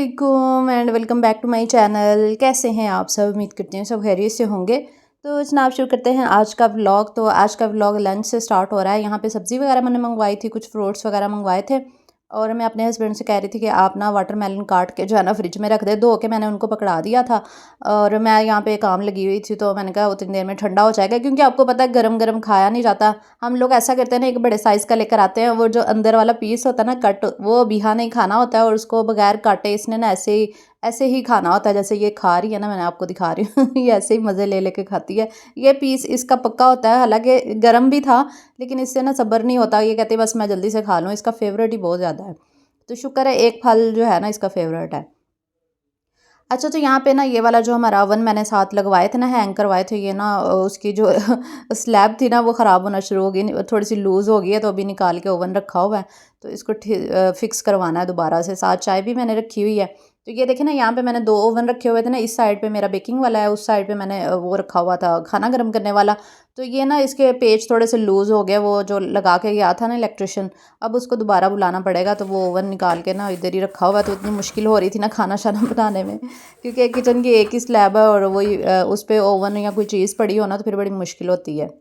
अस्सलामुअलैकुम and welcome back to my channel. कैसे हैं आप सब? उम्मीद करते हैं सब खैरियत से होंगे। तो जनाब शुरू करते हैं आज का व्लॉग। तो आज का व्लॉग लंच से स्टार्ट हो रहा है। यहाँ पे सब्ज़ी वगैरह मैंने मंगवाई थी, कुछ फ्रूट्स वगैरह मंगवाए थे और मैं अपने हस्बैंड से कह रही थी कि आप ना वाटरमेलन काट के जो है ना फ्रिज में रख दे। धो के मैंने उनको पकड़ा दिया था और मैं यहाँ पे काम लगी हुई थी, तो मैंने कहा उतनी देर में ठंडा हो जाएगा, क्योंकि आपको पता है गरम गरम खाया नहीं जाता। हम लोग ऐसा करते हैं ना, एक बड़े साइज़ का लेकर आते हैं, वो जो अंदर वाला पीस होता है ना कट, वो बिहा नहीं खाना होता है और उसको बगैर काटे इसने ना ऐसे ही खाना होता है। जैसे ये खा रही है ना, मैंने आपको दिखा रही हूँ ये ऐसे ही मज़े ले लेके खाती है। ये पीस इसका पक्का होता है, हालांकि गर्म भी था लेकिन इससे ना सब्र नहीं होता। ये कहती है बस मैं जल्दी से खा लूँ, इसका फेवरेट ही बहुत ज़्यादा है। तो शुक्र है एक फल जो है ना इसका फेवरेट है। अच्छा, तो यहाँ पे ना ये वाला जो हमारा ओवन मैंने साथ लगवाए थे ना, हैंग करवाए थे, ये ना उसकी जो स्लैब थी ना वो ख़राब होना शुरू हो गई, थोड़ी सी लूज़ हो गई है, तो अभी निकाल के ओवन रखा हुआ है। तो इसको फिक्स करवाना है दोबारा से। साथ चाय भी मैंने रखी हुई है। तो ये देखें ना, यहाँ पे मैंने दो ओवन रखे हुए थे ना, इस साइड पे मेरा बेकिंग वाला है, उस साइड पे मैंने वो रखा हुआ था खाना गर्म करने वाला। तो ये ना इसके पेच थोड़े से लूज़ हो गए, वो जो लगा के गया था ना इलेक्ट्रिशियन, अब उसको दोबारा बुलाना पड़ेगा। तो वो ओवन निकाल के ना इधर ही रखा हुआ है। तो इतनी मुश्किल हो रही थी ना खाना शाना बनाने में, क्योंकि किचन की एक ही स्लैब है और वही उस पे ओवन या कोई चीज़ पड़ी हो ना तो फिर बड़ी मुश्किल होती है।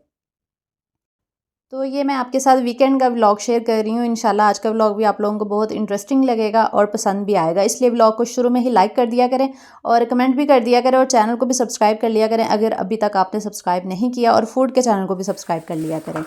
तो ये मैं आपके साथ वीकेंड का व्लॉग शेयर कर रही हूँ। इंशाल्लाह आज का व्लॉग भी आप लोगों को बहुत इंटरेस्टिंग लगेगा और पसंद भी आएगा, इसलिए व्लॉग को शुरू में ही लाइक कर दिया करें और कमेंट भी कर दिया करें और चैनल को भी सब्सक्राइब कर लिया करें अगर अभी तक आपने सब्सक्राइब नहीं किया, और फूड के चैनल को भी सब्सक्राइब कर लिया करें।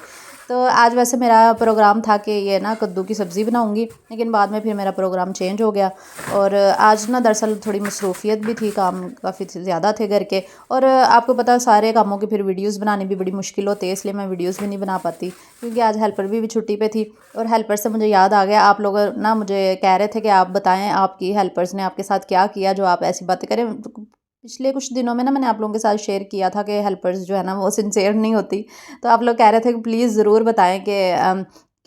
तो आज वैसे मेरा प्रोग्राम था कि ये ना कद्दू की सब्ज़ी बनाऊंगी, लेकिन बाद में फिर मेरा प्रोग्राम चेंज हो गया। और आज ना दरअसल थोड़ी मसरूफियत भी थी, काम काफ़ी ज़्यादा थे घर के, और आपको पता है सारे कामों की फिर वीडियोस बनानी भी बड़ी मुश्किल होती है, इसलिए मैं वीडियोस भी नहीं बना पाती, क्योंकि आज हेल्पर भी छुट्टी पे थी। और हेल्पर से मुझे याद आ गया, आप लोग ना मुझे कह रहे थे कि आप बताएं आपकी हेल्पर्स ने आपके साथ क्या किया जो आप ऐसी बातें करें। पिछले कुछ दिनों में ना मैंने आप लोगों के साथ शेयर किया था कि हेल्पर्स जो है ना वो सिंसेयर नहीं होती। तो आप लोग कह रहे थे कि प्लीज़ ज़रूर बताएं कि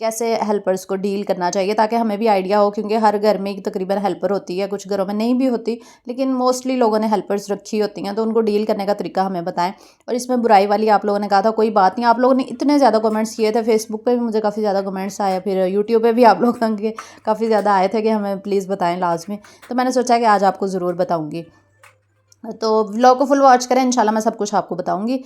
कैसे हेल्पर्स को डील करना चाहिए, ताकि हमें भी आइडिया हो, क्योंकि हर घर में तकरीबन हेल्पर होती है, कुछ घरों में नहीं भी होती, लेकिन मोस्टली लोगों ने हेल्पर्स रखी होती हैं, तो उनको डील करने का तरीका हमें बताएं। और इसमें बुराई वाली आप लोगों ने कहा था कोई बात नहीं, आप लोगों ने इतने ज़्यादा कमेंट्स किए थे, फेसबुक पे भी मुझे काफ़ी ज़्यादा कमेंट्स आए, फिर यूट्यूब पे भी आप लोगों के काफ़ी ज़्यादा आए थे कि हमें प्लीज़ बताएं लाजमी। तो मैंने सोचा कि आज आपको ज़रूर बताऊँगी। तो व्लॉग को फुल वॉच करें, इंशाल्लाह मैं सब कुछ आपको बताऊंगी।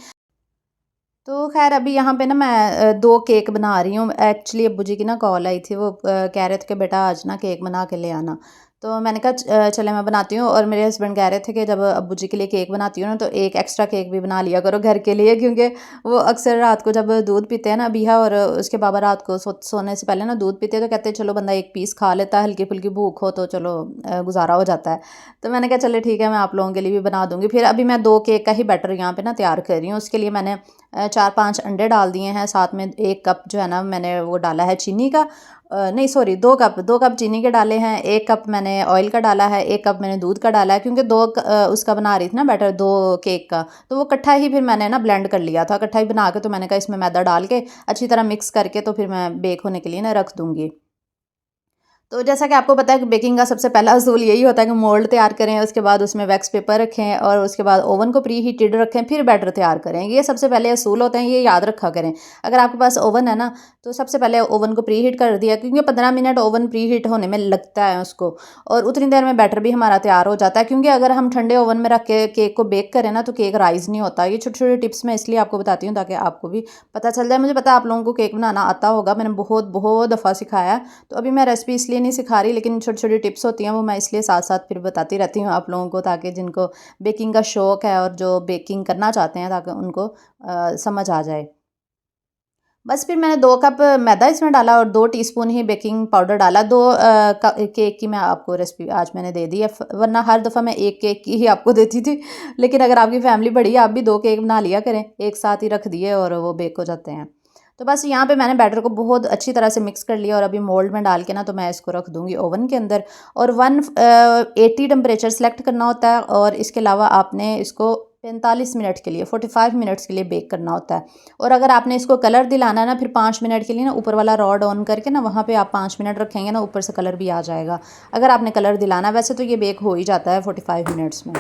तो खैर अभी यहाँ पे ना मैं दो केक बना रही हूँ। एक्चुअली अब्बू जी की ना कॉल आई थी, वो कह रहे थे कि बेटा आज ना केक बना के ले आना। तो मैंने कहा चले मैं बनाती हूँ। और मेरे हस्बैंड कह रहे थे कि जब अब्बू जी के लिए केक बनाती हूँ ना तो एक एक्स्ट्रा केक भी बना लिया करो घर के लिए, क्योंकि वो अक्सर रात को जब दूध पीते हैं ना अबिहा और उसके बाबा, रात को सोने से पहले ना दूध पीते हैं, तो कहते हैं चलो बंदा एक पीस खा लेता है, हल्की फुल्की भूख हो तो चलो गुजारा हो जाता है। तो मैंने कहा चले ठीक है, मैं आप लोगों के लिए भी बना दूँगी। फिर अभी मैं दो केक का ही बैटर यहाँ पे ना तैयार कर रही हूँ। उसके लिए मैंने 4-5 अंडे डाल दिए हैं, साथ में 1 कप जो है ना मैंने वो डाला है चीनी का, नहीं सॉरी 2 कप चीनी के डाले हैं, 1 कप मैंने ऑयल का डाला है, 1 कप मैंने दूध का डाला है, क्योंकि उसका बना रही थी ना बैटर 2 केक का, तो वो इकट्ठा ही फिर मैंने ना ब्लेंड कर लिया था, इकट्ठा ही बना के। तो मैंने कहा इसमें मैदा डाल के अच्छी तरह मिक्स करके तो फिर मैं बेक होने के लिए ना रख दूँगी। तो जैसा कि आपको पता है कि बेकिंग का सबसे पहला असूल यही होता है कि मोल्ड तैयार करें, उसके बाद उसमें वैक्स पेपर रखें और उसके बाद ओवन को प्री हीटेड रखें, फिर बैटर तैयार करें। ये सबसे पहले असूल होते हैं, ये याद रखा करें। अगर आपके पास ओवन है ना तो सबसे पहले ओवन को प्री हीट कर दिया, क्योंकि 15 मिनट ओवन प्री हीट होने में लगता है उसको, और उतनी देर में बैटर भी हमारा तैयार हो जाता है। क्योंकि अगर हम ठंडे ओवन में रख के केक को बेक करें ना तो केक राइज नहीं होता। ये छोटी छोटी टिप्स मैं इसलिए आपको बताती हूँ ताकि आपको भी पता चल जाए। मुझे पता है आप लोगों को केक बनाना आता होगा, मैंने बहुत बहुत दफ़ा सिखाया है, तो अभी मैं रेसिपी इसलिए नहीं सिखा रही, लेकिन छोटी छोटी टिप्स होती हैं वो मैं इसलिए साथ साथ फिर बताती रहती हूँ आप लोगों को, ताकि जिनको बेकिंग का शौक़ है और जो बेकिंग करना चाहते हैं ताकि उनको समझ आ जाए। बस फिर मैंने 2 कप मैदा इसमें डाला और 2 टीस्पून ही बेकिंग पाउडर डाला। केक की मैं आपको रेसिपी आज मैंने दे दी है, वरना हर दफ़ा मैं एक केक की ही आपको देती थी, लेकिन अगर आपकी फैमिली बड़ी है आप भी 2 केक बना लिया करें, एक साथ ही रख दिए और वो बेक हो जाते हैं। तो बस यहाँ पे मैंने बैटर को बहुत अच्छी तरह से मिक्स कर लिया और अभी मोल्ड में डाल के ना तो मैं इसको रख दूँगी ओवन के अंदर। और 180 टेम्परेचर सेलेक्ट करना होता है, और इसके अलावा आपने इसको 45 मिनट के लिए 45 मिनट्स के लिए बेक करना होता है। और अगर आपने इसको कलर दिलाना है ना फिर 5 मिनट के लिए ना ऊपर वाला रॉड ऑन करके ना वहाँ पे आप 5 मिनट रखेंगे ना, ऊपर से कलर भी आ जाएगा अगर आपने कलर दिलाना है। वैसे तो ये बेक हो ही जाता है 45 मिनट्स में।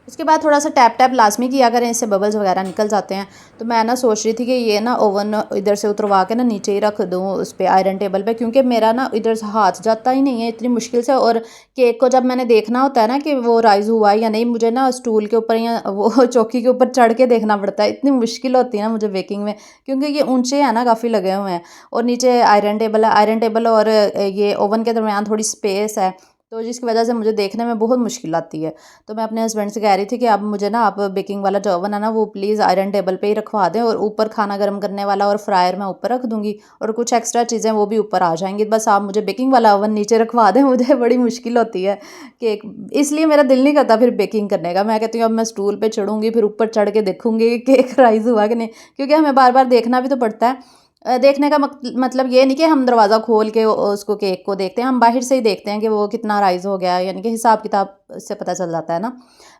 उसके बाद थोड़ा सा टैप टैप लाजमी किया करें, इससे बबल्स वगैरह निकल जाते हैं। तो मैं ना सोच रही थी कि ये ना ओवन इधर से उतरवा के ना नीचे ही रख दूँ उस पे आयरन टेबल पे, क्योंकि मेरा ना इधर से हाथ जाता ही नहीं है इतनी मुश्किल से। और केक को जब मैंने देखना होता है ना कि वो राइज़ हुआ है या नहीं, मुझे ना स्टूल के ऊपर या वो चौकी के ऊपर चढ़ के देखना पड़ता है। इतनी मुश्किल होती है ना मुझे बेकिंग में, क्योंकि ये ऊंचे हैं ना, काफ़ी लगे हुए हैं। और नीचे आयरन टेबल है, आयरन टेबल और ये ओवन के दरमियान थोड़ी स्पेस है, तो जिसकी वजह से मुझे देखने में बहुत मुश्किल आती है। तो मैं अपने हस्बैंड से कह रही थी कि अब मुझे ना आप बेकिंग वाला जो ओवन है ना वो प्लीज़ आयरन टेबल पे ही रखवा दें, और ऊपर खाना गर्म करने वाला और फ्रायर मैं ऊपर रख दूँगी, और कुछ एक्स्ट्रा चीज़ें वो भी ऊपर आ जाएंगी। बस आप मुझे बेकिंग वाला ओवन नीचे रखवा दें। मुझे बड़ी मुश्किल होती है केक, इसलिए मेरा दिल नहीं करता फिर बेकिंग करने का। मैं कहती हूँ अब मैं स्टूल पर चढ़ूँगी, फिर ऊपर चढ़ के देखूँगी केक राइज़ हुआ कि नहीं, क्योंकि हमें बार बार देखना भी तो पड़ता है। देखने का मतलब ये नहीं कि हम दरवाज़ा खोल के उसको केक को देखते हैं, हम बाहर से ही देखते हैं कि वो कितना राइज़ हो गया है, यानी कि हिसाब किताब से पता चल जाता है ना।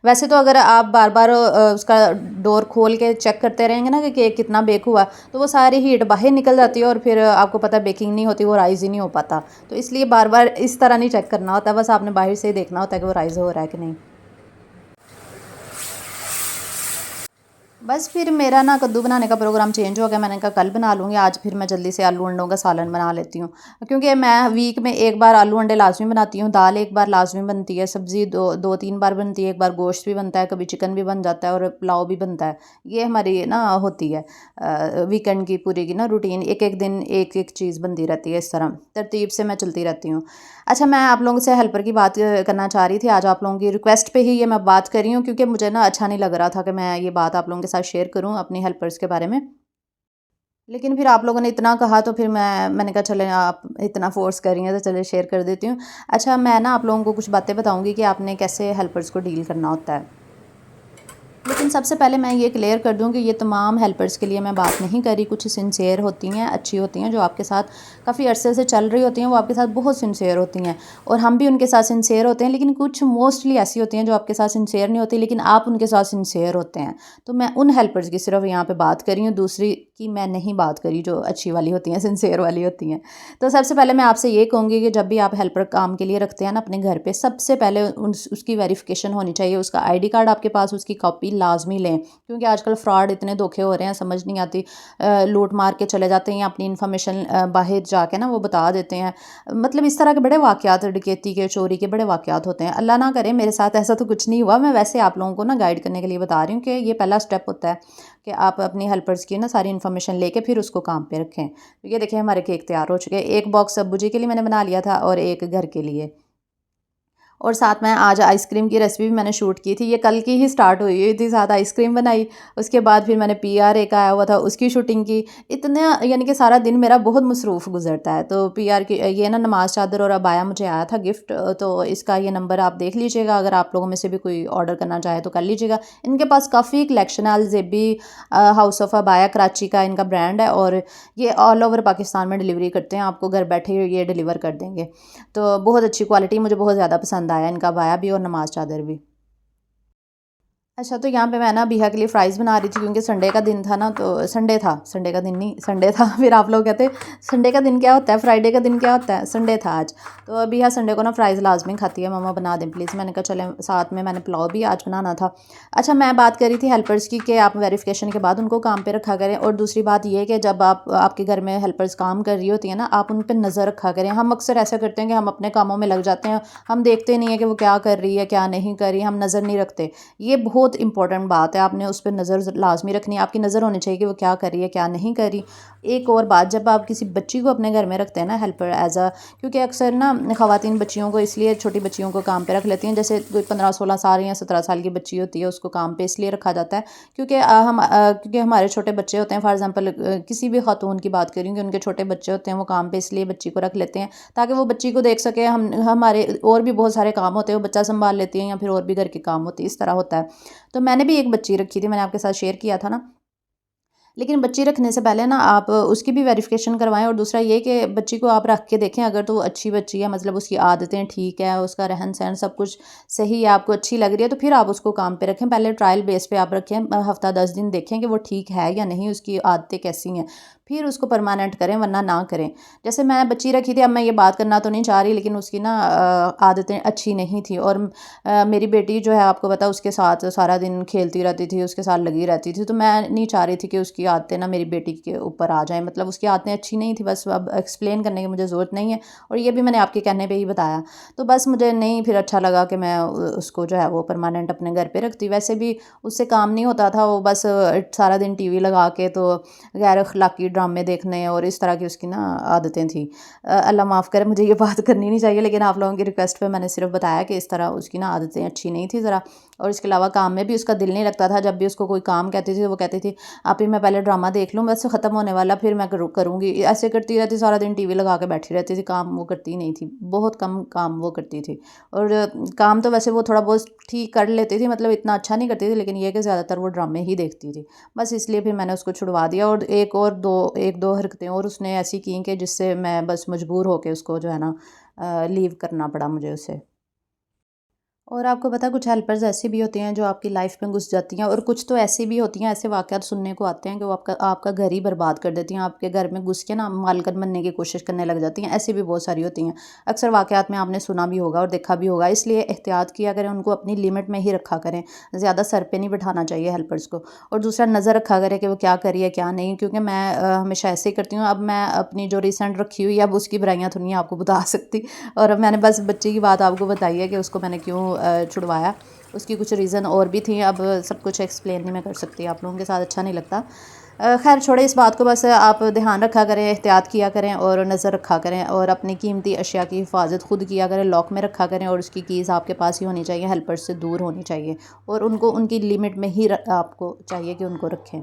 वैसे तो अगर आप बार बार उसका डोर खोल के चेक करते रहेंगे ना कि केक कितना बेक हुआ, तो वो सारी हीट बाहर निकल जाती है और फिर आपको पता है बेकिंग नहीं होती, वो राइज़ ही नहीं हो पाता। तो इसलिए बार बार इस तरह नहीं चेक करना होता, बस आपने बाहर से ही देखना होता है कि वो राइज़ हो रहा है कि नहीं। बस फिर मेरा ना कद्दू बनाने का प्रोग्राम चेंज हो गया। मैंने कहा कल बना लूँगी, आज फिर मैं जल्दी से आलू अंडों का सालन बना लेती हूँ, क्योंकि मैं वीक में एक बार आलू अंडे लाजमी बनाती हूँ, दाल एक बार लाजमी बनती है, सब्ज़ी दो तीन बार बनती है, एक बार गोश्त भी बनता है, कभी चिकन भी बन जाता है और पुलाव भी बनता है। ये हमारी ना होती है वीकेंड की पूरी की ना रूटीन, एक एक दिन एक एक चीज़ बनती रहती है, इस तरह तरतीब से मैं चलती रहती हूँ। अच्छा, मैं आप लोगों से हेल्पर की बात करना चाह रही थी। आज आप लोगों की रिक्वेस्ट पे ही ये मैं बात कर रही हूँ, क्योंकि मुझे ना अच्छा नहीं लग रहा था कि मैं ये बात आप लोगों के साथ शेयर करूँ अपनी हेल्पर्स के बारे में। लेकिन फिर आप लोगों ने इतना कहा तो फिर मैंने कहा चलें, आप इतना फ़ोर्स कर रही हैं तो चलिए शेयर कर देती हूँ। अच्छा, मैं ना आप लोगों को कुछ बातें बताऊँगी कि आपने कैसे हेल्पर्स को डील करना होता है। लेकिन सबसे पहले मैं ये क्लियर कर दूं कि ये तमाम हेल्पर्स के लिए मैं बात नहीं कर रही। कुछ सिंसियर होती हैं, अच्छी होती हैं, जो आपके साथ काफ़ी अरसे से चल रही होती हैं, वो आपके साथ बहुत सिंसियर होती हैं, और हम भी उनके साथ सिंसियर होते हैं। लेकिन कुछ मोस्टली ऐसी होती हैं जो आपके साथ सिंसियर नहीं होती, लेकिन आप उनके साथ सिंसियर होते हैं। तो मैं उन हेल्पर्स की सिर्फ यहाँ पर बात कर रही हूँ, दूसरी की मैं नहीं बात करी, जो अच्छी वाली होती हैं, सिंसियर वाली होती हैं। तो सबसे पहले मैं आपसे ये कहूँगी कि जब भी आप हेल्पर काम के लिए रखते हैं ना अपने घर पे, सबसे पहले उसकी वेरिफिकेशन होनी चाहिए। उसका आईडी कार्ड आपके पास, उसकी कॉपी लाजमी लें, क्योंकि आजकल फ्रॉड इतने धोखे हो रहे हैं, समझ नहीं आती। लूट मार के चले जाते हैं या अपनी इन्फॉर्मेशन बाहर जाके ना वो बता देते हैं। मतलब इस तरह के बड़े वाक़यात, डकैती के, चोरी के बड़े वाक़यात होते हैं। अल्लाह ना करे मेरे साथ ऐसा तो कुछ नहीं हुआ, मैं वैसे आप लोगों को ना गाइड करने के लिए बता रही हूँ कि ये पहला स्टेप होता है कि आप अपनी हेल्पर्स की ना सारी इन्फॉर्मेशन लेके फिर उसको काम पे रखें। तो ये देखिए हमारे केक तैयार हो चुके हैं। एक बॉक्स अब्बू जी के लिए मैंने बना लिया था और एक घर के लिए, और साथ में आज आइसक्रीम की रेसिपी भी मैंने शूट की थी। ये कल की ही स्टार्ट हुई थी, साथ आइसक्रीम बनाई। उसके बाद फिर मैंने पीआर एक आया हुआ था, उसकी शूटिंग की। इतना यानी कि सारा दिन मेरा बहुत मसरूफ़ गुजरता है। तो पीआर की ये ना नमाज चादर और अबाया मुझे आया था गिफ्ट, तो इसका ये नंबर आप देख लीजिएगा, अगर आप लोगों में से भी कोई ऑर्डर करना चाहे तो कर लीजिएगा। इनके पास काफ़ी कलेक्शन है। अलजेबी हाउस ऑफ अबाया कराची का इनका ब्रांड है, और ये ऑल ओवर पाकिस्तान में डिलीवरी करते हैं, आपको घर बैठे ये डिलीवर कर देंगे। तो बहुत अच्छी क्वालिटी, मुझे बहुत ज़्यादा पसंद आया इनका बाया भी और नमाज चादर भी। अच्छा, तो यहाँ पे मैं ना बिहा के लिए फ़्राइज़ बना रही थी, क्योंकि संडे का दिन था ना, तो संडे था, संडे का दिन नहीं, संडे था। फिर आप लोग कहते संडे का दिन क्या होता है, फ्राइडे का दिन क्या होता है, संडे था आज। तो बिहा संडे को ना फ़्राइज़ लाजमी खाती है, मम्मा बना दें प्लीज़। मैंने कहा चलें, साथ में मैंने पुलाव भी आज बनाना था। अच्छा, मैं बात कर रही थी हेल्पर्स की कि आप वेरिफिकेशन के बाद उनको काम पर रखा करें, और दूसरी बात ये कि जब आपके घर में हेल्पर्स काम कर रही होती हैं ना, आप उन पर नज़र रखा करें। हम अक्सर ऐसा करते हैं कि हम अपने कामों में लग जाते हैं, हम देखते नहीं है कि वो क्या कर रही है क्या नहीं कर रही, हम नज़र नहीं रखते। ये बहुत इंपॉर्टेंट बात है, आपने उस पर नज़र लाजमी रखनी है। आपकी नज़र होनी चाहिए कि वो क्या कर रही है क्या नहीं कर रही। एक और बात, जब आप किसी बच्ची को अपने घर में रखते हैं ना हेल्पर एज अ, क्योंकि अक्सर ना ख़वातीन बच्चियों को इसलिए, छोटी बच्चियों को काम पे रख लेती हैं, जैसे कोई 15-16 साल या 17 साल की बच्ची होती है, उसको काम पे इसलिए रखा जाता है क्योंकि हमारे छोटे बच्चे होते हैं। फॉर एग्जांपल किसी भी खातून की बात करूँ कि उनके छोटे बच्चे होते हैं, वो काम पे इसलिए बच्ची को रख लेते हैं ताकि वो बच्ची को देख सके। हम हमारे और भी बहुत सारे काम होते हैं, वो बच्चा संभाल लेती हैं या फिर और भी घर के काम होते हैं, इस तरह होता है। तो मैंने भी एक बच्ची रखी थी, मैंने आपके साथ शेयर किया था ना। लेकिन बच्ची रखने से पहले ना आप उसकी भी वेरिफिकेशन करवाएं, और दूसरा ये कि बच्ची को आप रख के देखें, अगर तो वो अच्छी बच्ची है, मतलब उसकी आदतें ठीक है, उसका रहन सहन सब कुछ सही है, आपको अच्छी लग रही है, तो फिर आप उसको काम पे रखें। पहले ट्रायल बेस पे आप रखें, हफ्ता 10 दिन देखें कि वो ठीक है या नहीं, उसकी आदतें कैसी हैं। फिर उसको परमानेंट करें, वरना ना करें। जैसे मैं बच्ची रखी थी, अब मैं ये बात करना तो नहीं चाह रही, लेकिन उसकी ना आदतें अच्छी नहीं थी। और मेरी बेटी जो है आपको पता उसके साथ सारा दिन खेलती रहती थी, उसके साथ लगी रहती थी, तो मैं नहीं चाह रही थी कि उसकी आदतें ना मेरी बेटी के ऊपर आ जाएं। मतलब उसकी आदतें अच्छी नहीं थी, बस अब एक्सप्लेन करने की मुझे ज़रूरत नहीं है, और ये भी मैंने आपके कहने पर ही बताया। तो बस मुझे नहीं फिर अच्छा लगा कि मैं उसको जो है वो परमानेंट अपने घर पर रखती। वैसे भी उससे काम नहीं होता था, वो बस सारा दिन टीवी लगा के तो गैर अखलाकी ड्रामे देखने और इस तरह की उसकी ना आदतें थी। अल्लाह माफ़ करे, मुझे ये बात करनी नहीं चाहिए, लेकिन आप लोगों की रिक्वेस्ट पे मैंने सिर्फ बताया कि इस तरह उसकी ना आदतें अच्छी नहीं थी ज़रा। और इसके अलावा काम में भी उसका दिल नहीं लगता था। जब भी उसको कोई काम कहती थी, वो कहती थी आप ही मैं पहले ड्रामा देख लूँ, बस ख़त्म होने वाला फिर मैं करूँगी। ऐसे करती रहती, सारा दिन टीवी लगा के बैठी रहती थी, काम वो करती नहीं थी, बहुत कम काम वो करती थी। और काम तो वैसे वो थोड़ा बहुत ठीक कर लेती थी, मतलब इतना अच्छा नहीं करती थी, लेकिन ये कि ज़्यादातर वो ड्रामे ही देखती थी। बस इसलिए फिर मैंने उसको छुड़वा दिया। और एक दो हरकतें और उसने ऐसी की कि जिससे मैं बस मजबूर होके उसको जो है ना लीव करना पड़ा मुझे उसे। और आपको पता है कुछ हेल्पर्स ऐसी भी होती हैं जो आपकी लाइफ में घुस जाती हैं, और कुछ तो ऐसी भी होती हैं, ऐसे वाक़यात सुनने को आते हैं कि वो आपका आपका घर ही बर्बाद कर देती हैं, आपके घर में घुस के ना मालकिन बनने की कोशिश करने लग जाती हैं। ऐसी भी बहुत सारी होती हैं। अक्सर वाक़यात में आपने सुना भी होगा और देखा भी होगा, इसलिए एहतियात किया करें, उनको अपनी लिमिट में ही रखा करें। ज़्यादा सर पे नहीं बिठाना चाहिए हेल्पर्स को। और दूसरा नज़र रखा करें कि वो क्या कर रही है क्या नहीं, क्योंकि मैं हमेशा ऐसे ही करती हूँ। अब मैं अपनी जो रिसेंट रखी हुई है, अब उसकी बुराइयाँ तो नहीं आपको बता सकती, और अब मैंने बस बच्चे की बात आपको बताई है कि उसको मैंने क्यों छुड़वाया। उसकी कुछ रीज़न और भी थी, अब सब कुछ एक्सप्लेन नहीं मैं कर सकती आप लोगों के साथ, अच्छा नहीं लगता। खैर छोड़े इस बात को, बस आप ध्यान रखा करें, एहतियात किया करें और नज़र रखा करें, और अपनी कीमती अशिया की हिफाजत खुद किया करें, लॉक में रखा करें, और उसकी कीज़ आपके पास ही होनी चाहिए, हेल्पर्स से दूर होनी चाहिए, और उनको उनकी लिमिट में ही आपको चाहिए कि उनको रखें।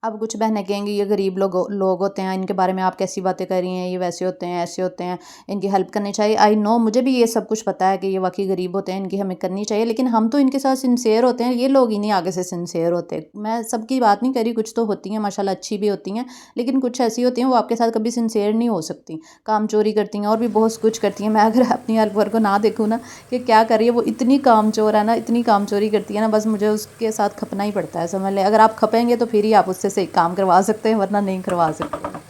अब कुछ बहनें कहेंगी ये गरीब लोग होते हैं, इनके बारे में आप कैसी बातें कर रही हैं, ये वैसे होते हैं ऐसे होते हैं, इनकी हेल्प करनी चाहिए। आई नो, मुझे भी ये सब कुछ पता है कि ये वाकई गरीब होते हैं, इनकी हमें करनी चाहिए, लेकिन हम तो इनके साथ सिंसेयर होते हैं, ये लोग ही नहीं आगे से सिंसेयर होते। मैं सबकी बात नहीं करी, कुछ तो होती हैं माशाल्लाह अच्छी भी होती हैं, लेकिन कुछ ऐसी होती हैं वो आपके साथ कभी सिंसेयर नहीं हो सकती, काम चोरी करती हैं और भी बहुत कुछ करती हैं। मैं अगर अपनी हेल्पर को ना देखूँ ना कि क्या कर रही है, वो इतनी कामचोर है ना, इतनी कामचोरी करती है ना, बस मुझे उसके साथ खपना ही पड़ता है, समझ लें। अगर आप खपेंगे तो फिर ही आप उससे सही काम करवा सकते हैं, वरना नहीं करवा सकते।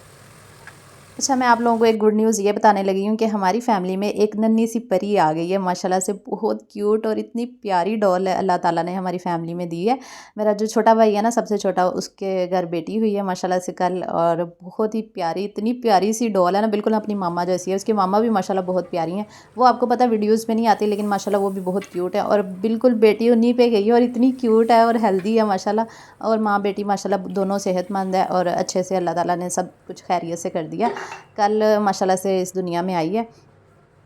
अच्छा, मैं आप लोगों को एक गुड न्यूज़ ये बताने लगी हूँ कि हमारी फ़ैमिली में एक नन्ही सी परी आ गई है, माशाल्लाह से बहुत क्यूट और इतनी प्यारी डॉल है अल्लाह ताला ने हमारी फ़ैमिली में दी है। मेरा जो छोटा भाई है ना, सबसे छोटा, उसके घर बेटी हुई है माशाल्लाह से कल, और बहुत ही प्यारी, इतनी प्यारी सी डॉल है ना, बिल्कुल अपनी मामा जैसी है। उसकी मामा भी माशाल्लाह बहुत प्यारी हैं, वो आपको पता है वीडियोज़ में नहीं आती, लेकिन माशाल्लाह वो भी बहुत क्यूट है, और बिल्कुल बेटी उन्हीं पे गई है, और इतनी क्यूट है और हेल्दी है माशाल्लाह। और माँ बेटी माशाल्लाह दोनों सेहतमंद है, और अच्छे से अल्लाह ताला ने सब कुछ खैरियत से कर दिया। कल माशाल्लाह से इस दुनिया में आई है।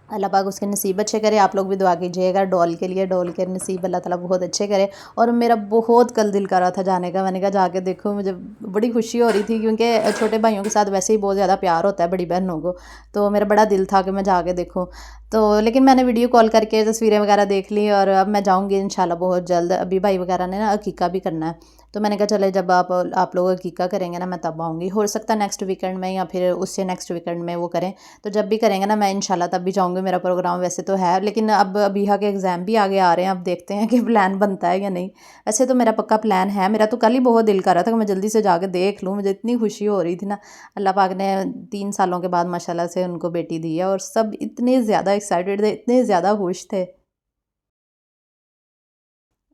अल्लाह पाक उसके नसीब अच्छे करे। आप लोग भी दुआ कीजिएगा डॉल के लिए, डॉल के नसीब अल्लाह ताला बहुत अच्छे करे। और मेरा बहुत कल दिल कर रहा था जाने का, मैंने कहा जाके देखो, मुझे बड़ी खुशी हो रही थी, क्योंकि छोटे भाइयों के साथ वैसे ही बहुत ज़्यादा प्यार होता है बड़ी बहनों को, तो मेरा बड़ा दिल था कि मैं जाके देखूँ। तो लेकिन मैंने वीडियो कॉल करके तस्वीरें वगैरह देख ली, और अब मैं जाऊँगी इंशाल्लाह बहुत जल्द। अभी भाई वगैरह ने ना अकीका भी करना है, तो मैंने कहा चले जब आप लोग अकीका करेंगे ना, मैं तब आऊँगी। हो सकता है नेक्स्ट वीकेंड में या फिर उससे नेक्स्ट वीकेंड में वो करें, तो जब भी करेंगे ना मैं इंशाल्लाह तब भी जाऊँगी। मेरा प्रोग्राम वैसे तो है, लेकिन अब अबीहा के एग्ज़ाम भी आगे आ रहे हैं, अब देखते हैं कि प्लान बनता है या नहीं। वैसे तो मेरा पक्का प्लान है, मेरा तो कल ही बहुत दिल कर रहा था कि मैं जल्दी से जाके देख लूँ, मुझे इतनी खुशी हो रही थी ना। अल्लाह पाक ने 3 सालों के बाद माशाल्लाह से उनको बेटी दी है, और सब इतने ज़्यादा एक्साइटेड थे, इतने ज़्यादा खुश थे।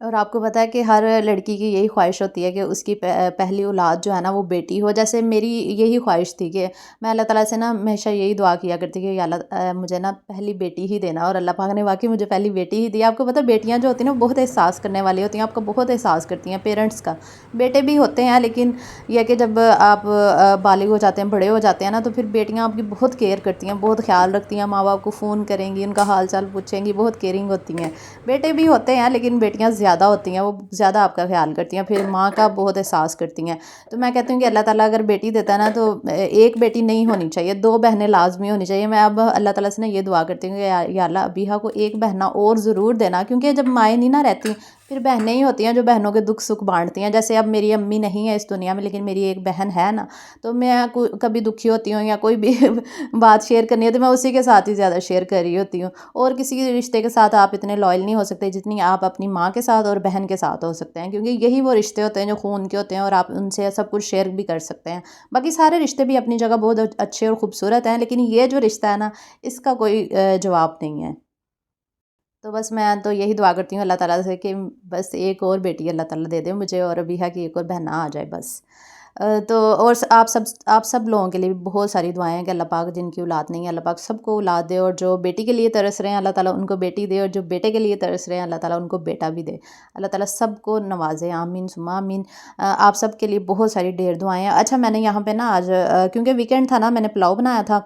और आपको पता है कि हर लड़की की यही ख्वाहिश होती है कि उसकी पहली औलाद जो है ना वो बेटी हो। जैसे मेरी यही ख्वाहिश थी कि मैं अल्लाह ताला से ना हमेशा यही दुआ किया करती कि या अल्लाह मुझे ना पहली बेटी ही देना, और अल्लाह पाक ने वाकई मुझे पहली बेटी ही दी। आपको पता है बेटियां जो होती हैं ना बहुत एहसास करने वाली होती हैं, आपको बहुत एहसास करती हैं पेरेंट्स का। बेटे भी होते हैं, लेकिन यह कि जब आप बालिग हो जाते हैं, बड़े हो जाते हैं ना, तो फिर बेटियाँ आपकी बहुत केयर करती हैं, बहुत ख्याल रखती हैं, माँ बाप को फ़ोन करेंगी, उनका हाल चाल पूछेंगी, बहुत केयरिंग होती हैं। बेटे भी होते हैं, लेकिन बेटियां ज़्यादा होती हैं, वो ज़्यादा आपका ख्याल करती हैं, फिर माँ का बहुत एहसास करती हैं। तो मैं कहती हूँ कि अल्लाह ताला अगर बेटी देता है ना, तो एक बेटी नहीं होनी चाहिए, 2 बहनें लाजमी होनी चाहिए। मैं अब अल्लाह ताला से ना ये दुआ करती हूँ कि या अल्लाह अबीहा को एक बहना और ज़रूर देना, क्योंकि जब माएँ नहीं ना रहती फिर बहनें ही होती हैं जो बहनों के दुख सुख बांटती हैं। जैसे अब मेरी अम्मी नहीं है इस दुनिया में, लेकिन मेरी एक बहन है ना, तो मैं कभी दुखी होती हूँ या कोई भी बात शेयर करनी है तो मैं उसी के साथ ही ज़्यादा शेयर कर रही होती हूँ। और किसी रिश्ते के साथ आप इतने लॉयल नहीं हो सकते जितनी आप अपनी माँ के साथ और बहन के साथ हो सकते हैं, क्योंकि यही वो रिश्ते होते हैं जो खून के होते हैं और आप उनसे सब कुछ शेयर भी कर सकते हैं। बाकी सारे रिश्ते भी अपनी जगह बहुत अच्छे और खूबसूरत हैं, लेकिन ये जो रिश्ता है ना, इसका कोई जवाब नहीं है। तो बस मैं तो यही दुआ करती हूँ अल्लाह ताला से कि बस एक और बेटी अल्लाह ताला दे दे मुझे, और अबीहा की एक और बहना आ जाए बस। तो और आप सब लोगों के लिए भी बहुत सारी दुआएं हैं कि अल्लाह पाक जिनकी औलाद नहीं है अल्लाह पाक सबको औलाद दे, और जो बेटी के लिए तरस रहे हैं अल्लाह ताला उनको बेटी दे, और जो बेटे के लिए तरस रहे हैं अल्लाह ताला उनको बेटा भी दे। अल्लाह ताला सबको नवाजे, आमीन सुम्मा आमीन। आप सब के लिए बहुत सारी ढेर दुआएं हैं। अच्छा, मैंने यहाँ पे ना आज क्योंकि वीकेंड था ना, मैंने पुलाव बनाया था,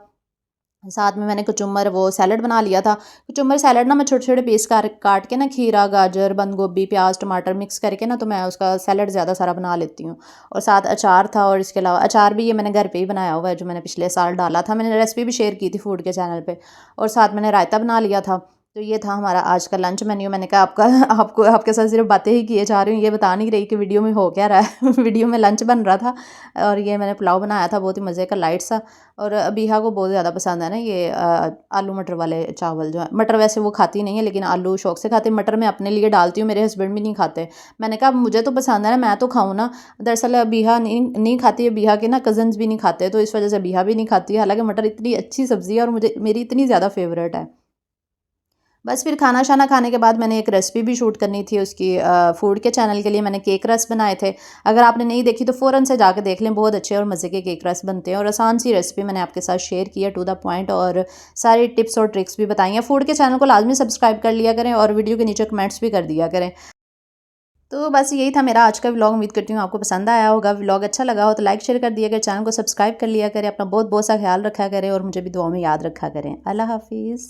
साथ में मैंने कचुम्बर वो सैलड बना लिया था। कचुम्बर सैलड ना मैं छोटे छोटे पीस काट के ना, खीरा गाजर बंद गोभी प्याज टमाटर मिक्स करके ना, तो मैं उसका सैलड ज़्यादा सारा बना लेती हूँ। और साथ अचार था, और इसके अलावा अचार भी ये मैंने घर पे ही बनाया हुआ है, जो मैंने पिछले साल डाला था। मैंने रेसिपी भी शेयर की थी फूड के चैनल पे। और साथ मैंने रायता बना लिया था। तो ये था हमारा आज का लंच मेन्यू। मैंने कहा आपका आपको आपके साथ सिर्फ बातें ही किए जा रही हूँ, ये बता नहीं रही कि वीडियो में हो क्या रहा है। वीडियो में लंच बन रहा था, और ये मैंने पुलाव बनाया था बहुत ही मज़े का लाइट सा। और अबीहा को बहुत ज़्यादा पसंद है ना ये आलू मटर वाले चावल जो है। मटर वैसे वो खाती नहीं है, लेकिन आलू शौक से खाते। मटर मैं अपने लिए डालती हूँ, मेरे हस्बैंड भी नहीं खाते। मैंने कहा मुझे तो पसंद है ना, मैं तो खाऊँ ना। दरअसल अबीहा नहीं खाती है, अबीहा के ना कज़न्स भी नहीं खाते, तो इस वजह से अबीहा भी नहीं खाती है। हालांकि मटर इतनी अच्छी सब्ज़ी है और मुझे मेरी इतनी ज़्यादा फेवरेट है। बस फिर खाना शाना खाने के बाद मैंने एक रेसिपी भी शूट करनी थी उसकी, फूड के चैनल के लिए मैंने केक रस बनाए थे। अगर आपने नहीं देखी तो फ़ौरन से जाकर देख लें, बहुत अच्छे और मज़े के केक रस बनते हैं। और आसान सी रेसिपी मैंने आपके साथ शेयर की है, टू द पॉइंट, और सारी टिप्स और ट्रिक्स भी बताई हैं। फूड के चैनल को लाजमी सब्सक्राइब कर लिया करें, और वीडियो के नीचे कमेंट्स भी कर दिया करें। तो बस यही था मेरा आज का व्लॉग। उम्मीद करती हूँ आपको पसंद आया होगा। व्लॉग अच्छा लगा हो तो लाइक शेयर कर दिया करें, चैनल को सब्सक्राइब कर लिया करें, अपना बहुत बहुत सा ख्याल रखा करें, और मुझे भी दुआ में याद रखा करें। अल्लाह हाफिज़।